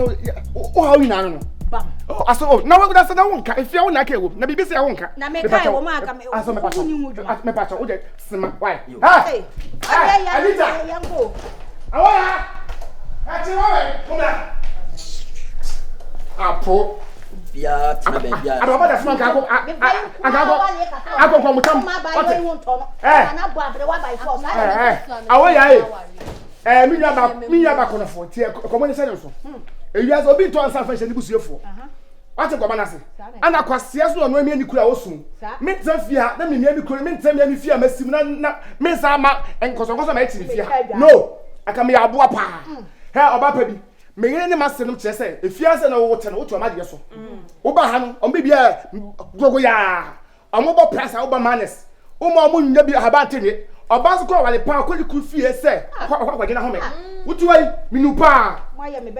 aso how you na no oh aso na we say na wonka if you na ka ewo na bibi say wonka na me kai wo ma ka me aso me pacho me pacho o je sima why hey Anita yango awa ati wa come na apo bia tina be bia ado ba da sima ka ko mutam na bo abre wa by force awa ya mi nya ba kono fo tie komo ni se so ewia so bi to ansa fa hye ni busuefo wate kwa manase ana kwasia so no emi ani kura osun me tafia na me mi kura me ntami ami fia masim na me sa ma enkoso ma eti fia no aka me abo apa he oba pa bi me yene ne masenum kire se efia se na wo wote na woto amade so wo ba ha no o me bia gogo ya amobo prasa wo ba manes wo ma mo nya bi haba antene oba so ko wale pa ko liku fie se kwa gina home wotu ai minu pa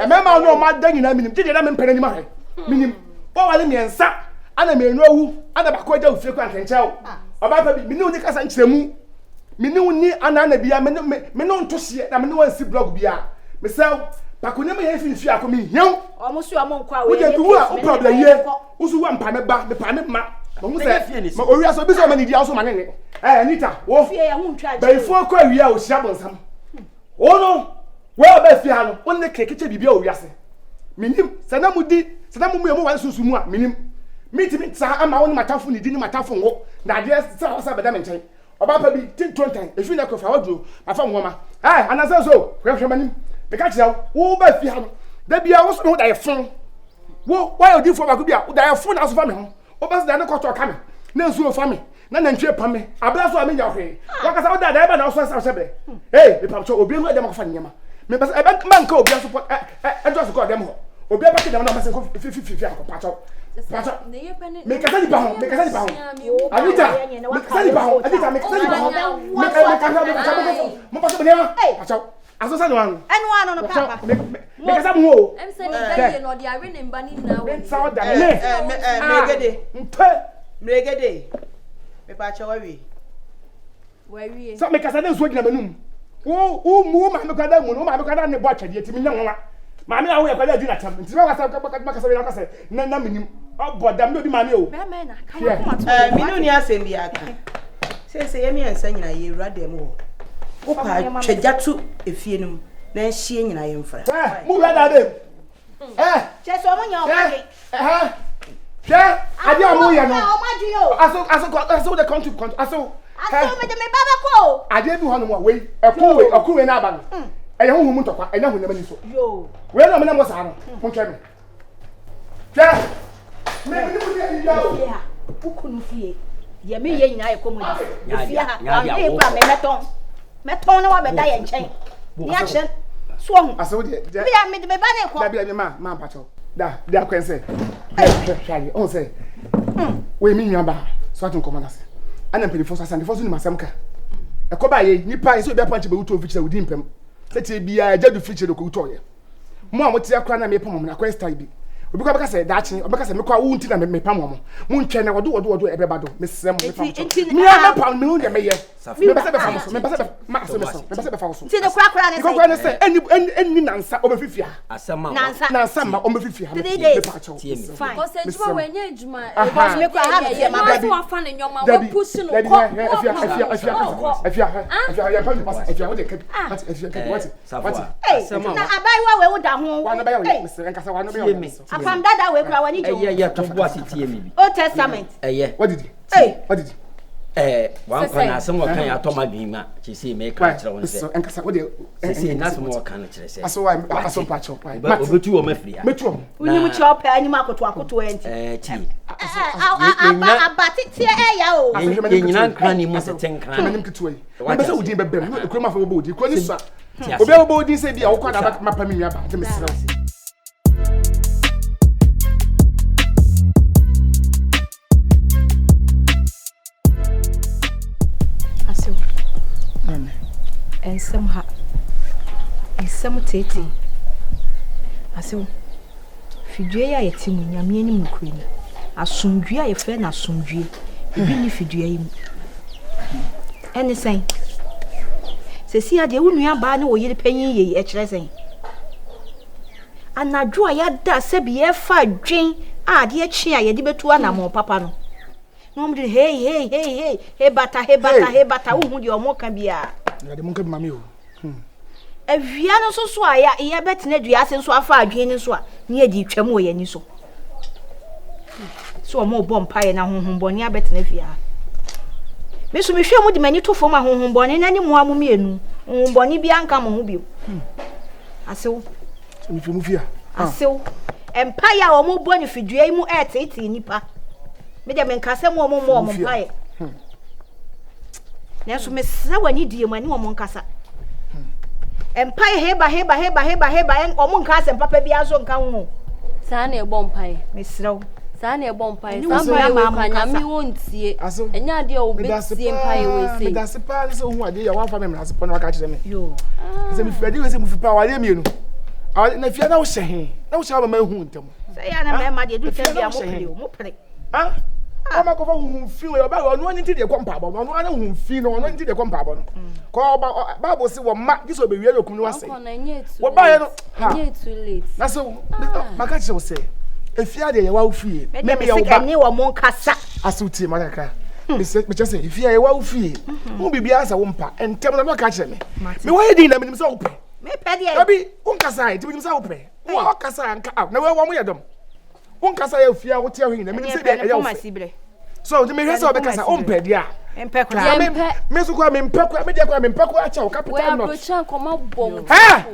emema no ma da nyina minim tede na me mpana nyima he minim wo wale miensa ana menu awu ana ba ko da ofie kwa nkenchew oba pa bi minu ni kasa nkyeremu minu ni ana bia me no ntohye na me no wansi blog bia me sel pakonya me he fi akọ me hian omo su omo nkwa we wo je du a wo problem ye wo su wa mpa me ba me pa me ma mo se ma ori aso bi so ma ni dia so ma ne Anita wo fie ya hu ntwa ba ifo kwa wia o hia bonsam wo no we ba fie ha no won ne kekeche bibia o wiase minim sana mu mu wan susu mu a minim mitimi sa ama won matafo ni di ni matafo ngo na de sa beda me nchen oba pa bi tin tontan efi na ko fa wadro afa ngoma anasa so hwehwe manim be ka kira wo ba fie ha no da bia wo so no da ye fon wo why odi fo ba ko bia da ye fon na so fa me ho o ba se da ne ko to ka me na nsu o fa me na nantwe pa me abla so amenya hwe wakasa wo da ba na so sa sebe me pam cho obi hu dem ko fa nyama me ba man ka obi so do so ko dem ho obi ba ke dem na ma se ko fi akọ pacho me ka sani pa ho Anita me ka sani pa ho mo pa so be pacho aso sa no anu no papa me ka sa mo o em se ni gade no dia we ne mba ni na we sa da Megede me pa cha wawi so me ka sa den so gina manum wo mu ma me ka da mu no ma me ka da ne bo atwade ti me nya nwa ma me awo ya ka da di na tam nti me ka sa ka sa na minim obodam no bi ma me o be me na ka wa kuma minu ni asem bi aka se yemi ansa nyina ye wrade mu wo pa twajatu efie num na hie nyina ye mfra mu wrada dem che so mo nya o ma ade amu ya no aso the country aso me de me baba ko ade bi ho no mo we ekwe na aba no eye ho mu ntokwa enya ho na mani so yo we na me na mo sa no mo twa me ni mu dia ya o ukunu fie ye me ye nyina ye ko mo fie ha e bra me meton na wa be da ye nchen ni a chen so hu aso de bia me de me ba na ko bia ma pacho da akwense shali on say we mi nwa ba so atun komo na se ana mpeli fosa sande fosu ni masamka e ko ba ye nipa so be panche be wuto fichira wudi mpem se tie bia jadu fichira ko wuto ye mo a mo tie akra na me pam mo na kwesta bi obi ko beka se da achi obi ka se me kwa wu nti na me pam mo mo ntwe na wodo ebe ba do me srem me pam me ya me pam me hu de me ye me be se be fam so me be se be ma so me se be fam so nti de kura ne ko kwa ne se eni nansa obefifia asama nansa ma obefifia me pa cho fine ko se juma we nya juma e ba me kwa ha be ma so afa ne nyoma wa push no ko afia ya pam pass afia wo de kebi what na abai wa we wo da ho wa na ba ya we se nkasa wa no be yo afam dada we kura wani jo ye to bo asitie mi bi Old Testament what did wan kwa na asem wo kan atoma dwima che se me ka kire won se nkasa wo de se na asem wo kan kire se aso wa aso pa cho obetu wo mafria metu unyim che opa anyim akoto enti ti abati tie ya o ye nyina nkran ni mo se tenkran manim ketu yi me se wudi bebem no ekro ma fa wo bodi ko ni sa obi wo bodi se bia wo kwa da mapa mi nwa ba de me sira ensem ha ensem tete asew fidue ya yeti mu nyame ani mu kure ni asomdue a yefe na asomdue ebi ni fidue yi mu ene sen se si ade wo nua ba na wo yire panyin ye e kire sen anadwo ya da se bi e fa dwen a de akyi a ye de betu anamo papa no no mde hey bata wo hu de o mo ka bia ya de mo ka mami o avia no so a ya ye betena dua ase so afa adwen ni so a ne ye di twam o ye ni so so mo bom pae na honhomboni abetena fia me so me hwe mu de mani to fom honhomboni na ni mo amu mienu honhomboni bia nka mo ho bio asew so me hwe mu fia asew empire o mo bo ni fidua yi mu etete nipa me de men kase mo pae na so me sra wani die mu ani o mo nkasa empire heba en o mo nkasa papa bia so nka ho sa na e bom pae me sra sa na e bom pae sa ma we kwanya mi wontie enya de o betie pae we se me da se pa so hu ade ya wan fa me mra se pa na ka kire me yo se me fedi we se mu fi pa wale mienu na fia na wo hye na wo hye ba ma hu ntem se ya na me de du tem bia mo pere o ma ko fa hu fi we ba no ni ti de ko mpa bo no ana hu fi no ni ti de ko mpa bo no ko ba bo se wo ma gi so be wie yokum no wase wo ba ye no ha too late na so maka kire wo se efia de ye wa ufie me be wo ba ni wo mo nkasa asuti makaka me chese efia ye wa ufie mo bibia sa wo mpa entem na maka kire me wo ye din na me nim se wo pe me pe de abi unkasa e ti nim se wo pe wo kasa anka na we wo mo ye dom unkasa ye efia wo tie ho na me nim se de ye wo so de me hwese obekasa ompe dia empe kwa me so kwa me mpe kwa me dia kwa me mpe kwa acha o capital not we abrocha koma bom ha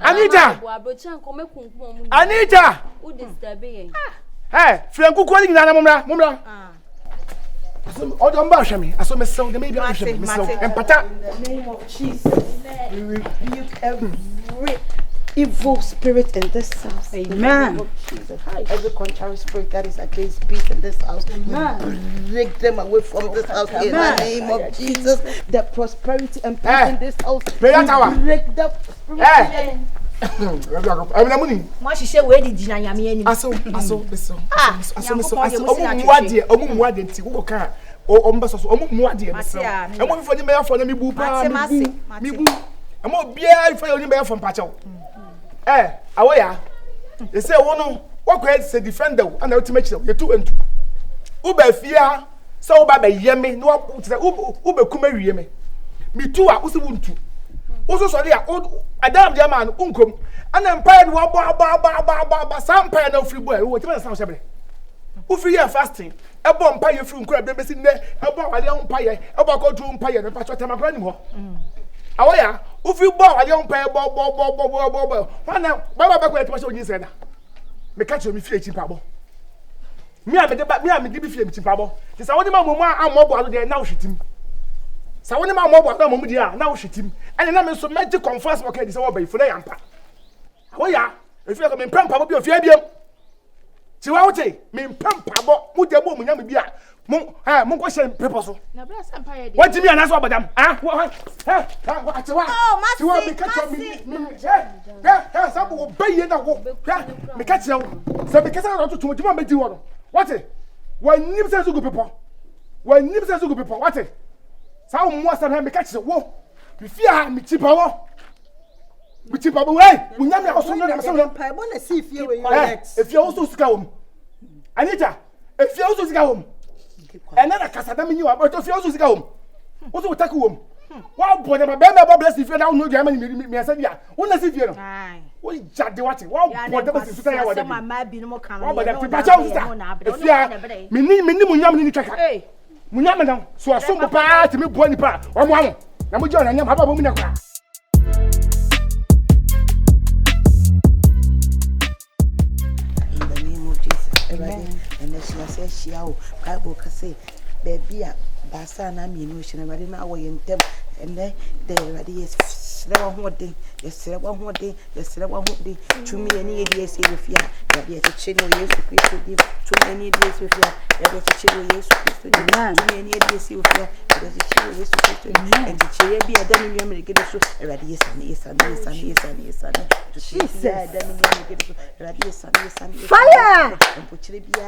Anita abrocha koma kunkum mu Anita who disturb yen Franku kwa ni na mumra o do mba hwemi aso me sew de me bia hwemi me sew empata in the name of Jesus we rebuke every evil spirit in this house. Amen. Every contrary spirit that is against peace in this house, break them away from this house in the name of Jesus. The prosperity and peace in this house, break the spirit. Mo hihye we di gina nyame ani aso omu muade nti wo ka o mbeso so omu muade meso emo fifo ni me yafo na mi bu pa mi bu emo bia ifa ni me yafo mpachew awaya they say wono what create say defender and ultimate you two and uba fia say uba be yeme no uba kuma wieme me two a usi wuntu uso so dia adam dia man unkom ana empire no ba some empire na free boy wo tima na shebe u free ya fasting ebo empire free nkura be besi ne ebo wale empire ebo ko du empire no pa chota makra ni ho awaya u free boy wale empire bo wana baba ba ko etima so nyi se na me catch me fie chi pabo me a me de bi fie mi chi pabo ti sa woni ma momu amobo alo de na wo hwetim sa woni ma amobo alo momu de a na wo hwetim ene na me so magic conference mo ka di se wo ba ifo na yampa awaya efie ko me mpampa bo bi ofie biem ti wa wote me mpampa bo mu de mo munyam bi a mo ko hye pepo so na bra sampa ye de wati mi anaso abadam atiwa tiwa me catch me sabu wo baye na wo me catch you se me kesa na to tuma me di wo no wati wanim se zugu pepo wati sa wo mo asa me catch wo me fia me tipa wo we munyam ya so nyam so pa bo na si fie we if you also sika wo Anita if you also sika wo enana kasada me nyiwa but if you also sika wo wo so take wo wa bo na be me bless if you na no jama ni me asa dia wo na si fie no wo jade wati wa bo da basi suta ya wa da mama bi no mo kan wa ba da fi pa cha wo sita if you me ni munyam ni twaka munyam na so aso mo pa ti me bo ni pa wa mo amo na mo je ona nyam haba bo mu na kwa and then she says she out Bible can say baby basa na mi no she na ready na wo yentem and then the ready is srewa hode yesrewa hode tumi eni edi ese refia ya bi e che no Yesu Kristo di tumi eni edi ese refia ya bi e che no Yesu Kristo di tumi eni edi ese refia ya bi e che no Yesu Kristo di and che ye bi adam ni amere gede so ready yes Jesus adam ni amere gede so ready yes fire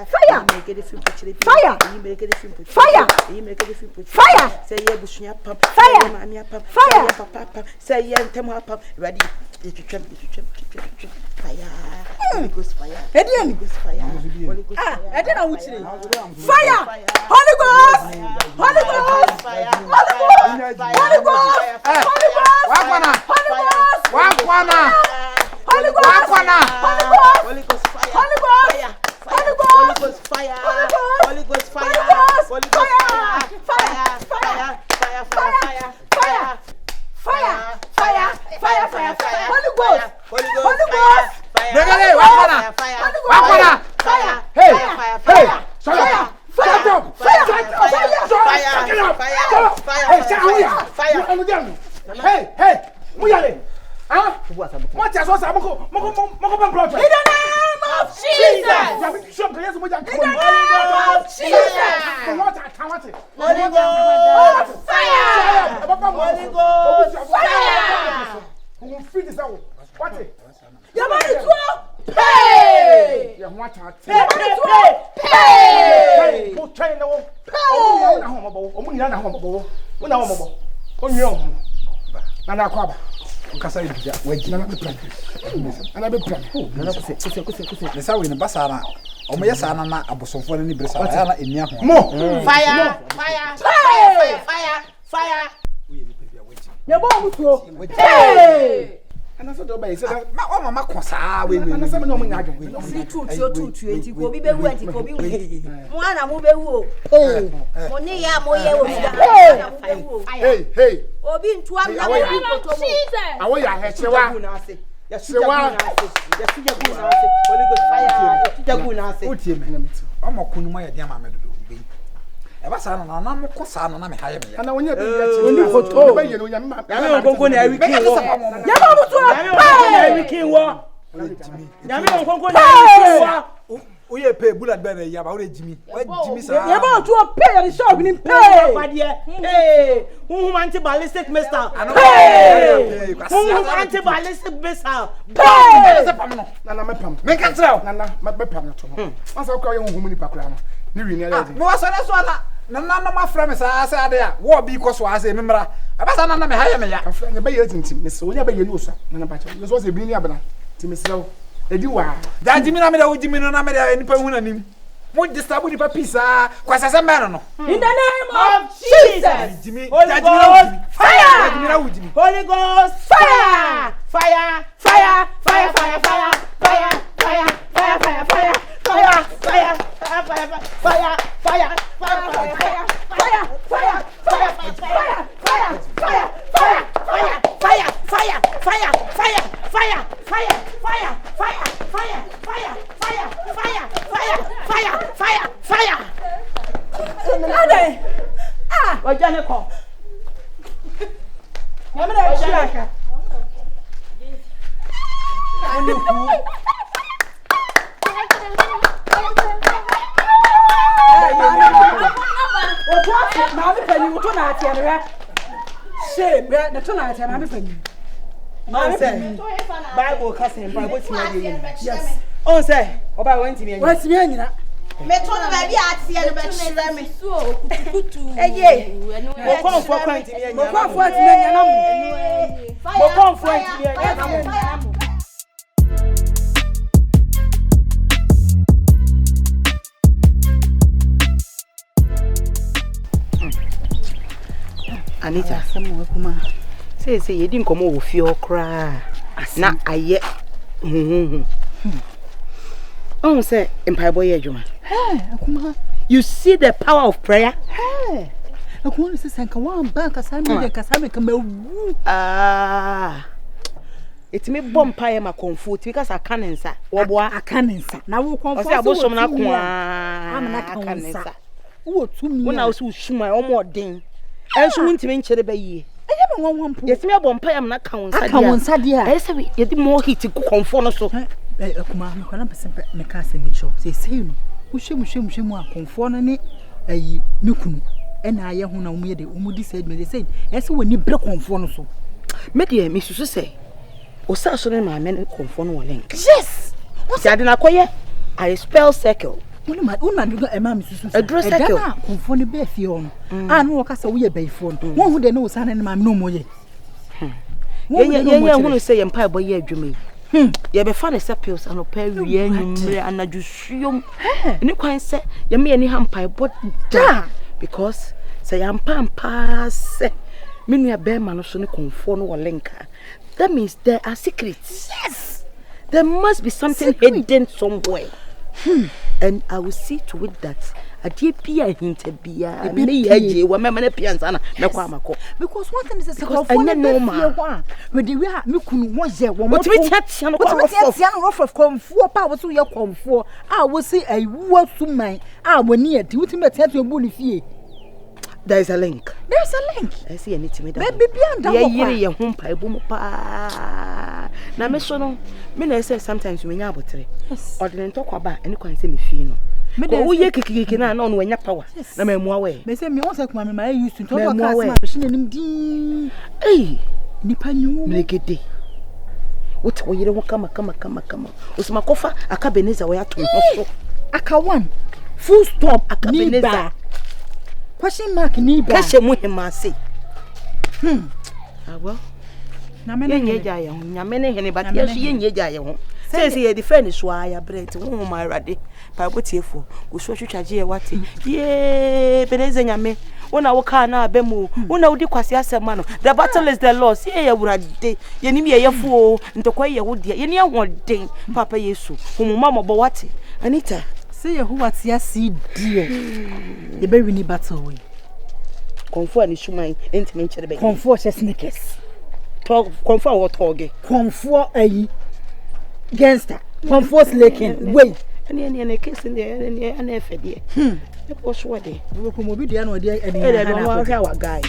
fire fire fire say ye busunya pam fire mami pam fire papa say ye ntem pam ready fire. Holy Ghost fire. Edian. Fire. Holy Ghost fire. Edian wuchire. Fire. Holy Ghost. Holy Ghost. Fire. Holy Ghost. Holy Ghost. Holy Ghost. Wakwana. Holy Ghost. Wakwana. Holy Ghost. Wakwana. Holy Ghost. Holy Ghost fire. Holy Ghost. Holy Ghost fire. Holy Ghost fire. Holy Ghost fire. Hey, what is what's moko project? In the name of Jesus. In the name of Jesus. Holy Ghost. Fire. Holy Ghost Fire. Who will feed this out? What? Yamani to pay. Pay. Go train the one. Kasa ibija wajina na plan. Ana be plan. Nesa we ne basara. Omo yesa na abosonfo ne bresa. Ya na enia ho. Mo. Fire. Yabo mutuo. Hey. Ana so do ba yesa Ma o mama kosa we. ana se me no mo nya adwen. Si tutu enti ko bi bewu enti ko bi wu. Mo ana mo bewu o. Mo ni ya mo ye wo da. Hey. Obi ntu am na mo bi koto mo. Awo ya hechewa. Holy Ghost fire. Otie me. Omo kunu ma ye dia ma medodo be. E basara na na mo kosa na me haye me. Ana wonya be ya chi. Oni koto. Be ye no nya ma. Yami onkonko na wiki wo. Yabo mutuo. Yami onkonko na wiki wo. Yami onkonko na wiki wo. Oye pay bullet be ya ba o jimi. Wa jimi sa. Yabo mutuo pay the shop ni pay. Hey, who anti-ballistic missile? Hey, Who anti-ballistic missile? Pay. Nana me pam. Me ka tell. Nana me pam to no. Masa ko ye honhom ni pakura no. Ni wi ni ala di. Mo wa so na na no ma fra me sa ase ade a wo bi ko so ase me mra. E ba sa na me haye me ya. Afra ne be ye tintim. Me se onya be ye ni osa. Nana pa cha. Yo so se bi ni abana. Ti me se wo. Edi wa. Da jimi na me da wo jimi no na me da nipa hu na nim. Mo disturb nipa pisa kwasa se me no. In the name of Jesus. Jimi. Holy Ghost fire. Jimi na wo jimi. Holy Ghost fire. Fire. Wajane ko. Yabo na chiaka. Bible casting Bible team. Yes. On say, oba want me. What's me anyina? Me to no ba bi atie no be chire me. Kutukutu. Eye. Mo kon for point me. Mo kwa fo ati me nyana mo. Mo kon for point me nyana mo. Anita, Samu kuma. say you didn't come over feel cry. Na aye. Oh, say Empire Boy Juma. Hey, kuma. You see the power of prayer? Hey. Akuma se sanka wa bank asami ka mewu. Ah. It's me bomb pie ma comfort because I can't answer. Oboa Akanensa. Na wo comfort. o say abosom na ko Amana kanensa. Wo tumi. Wo na wo so shuma omo den. Enso wuntime nkyere ba yie. Eye me won won po. Yes me bomb pie am na kan sa dia. Aka won sa dia. I say we yedi more hit ku comfort no so. Akuma me kwana pese me ka se me cho. Say no. Wo hwemu a comfort no ne ayi me kunu. Ena aye ho na wo ye de wo di said me say ese woni bre comfort no so. Me de me susu say o sa so ne ma me comfort no link. Yes. What say na koye? I spell circle. Una do ema me susu. A dress circle. Na comfort ne be fie on. Ah no wo ka se wo ye be fie on. Wo hu de no sa ne ma me no mo ye. ye hunu say yempa boy ye adwuma ye be fa ne se pills anopa wie anwumre anadwosuom ni kwan se ye me ni hampa bo da because say yampa se menu be ma no so ne konfo no wolenka that means there are secrets. Yes, there must be something hidden somewhere. And I will see to it that adie bia hinta bia me yaje wa me na piansa na me kwa mako because one thing is a because anya normal we dey we ha me kunu wo je wo mo tiatia no rough of comfort pa wo so ye comfort wo see awu suman woni ati wo timi tiatia bu ni fie. There is a link. I see anything that baby bia ye yiri ye ho mpa ebu mo pa na me so no me na say sometimes we nya abotre ordinary talk aba any kwan say me fie no ko wo ye kikiki na no wanya power na me mu awe me say me won say kuma me ma used to talk about ma be shine nim din nipa nyu megede what wo yire ho kama osima kofa aka Beneza wo ya to ho so aka one full stop aka Beneza question mark ni ba kashe mu hema say well na me ne ye ja ye ho nyame ne hene ba ye so ye ja ye ho say ye defend so aya bread wo ma rade pa botiefo go so twitwaje ye wate ye Beneza nyame wona wo ka na abemu wona wodi kwase asema no the battle is the loss ye ye wurade ye nim ye yefo ntokwa ye wo de ye ne ahoden papa Yesu humuma mo bo wate Anita say ye who what ya see dear ye be win battle we comfort ni shuman entime nchire be comfort sneakers talk comfort what toge comfort ayi gangster comfort laking wey any case in there any efede e po so de we ko mo bi dia na odi e de no wa guy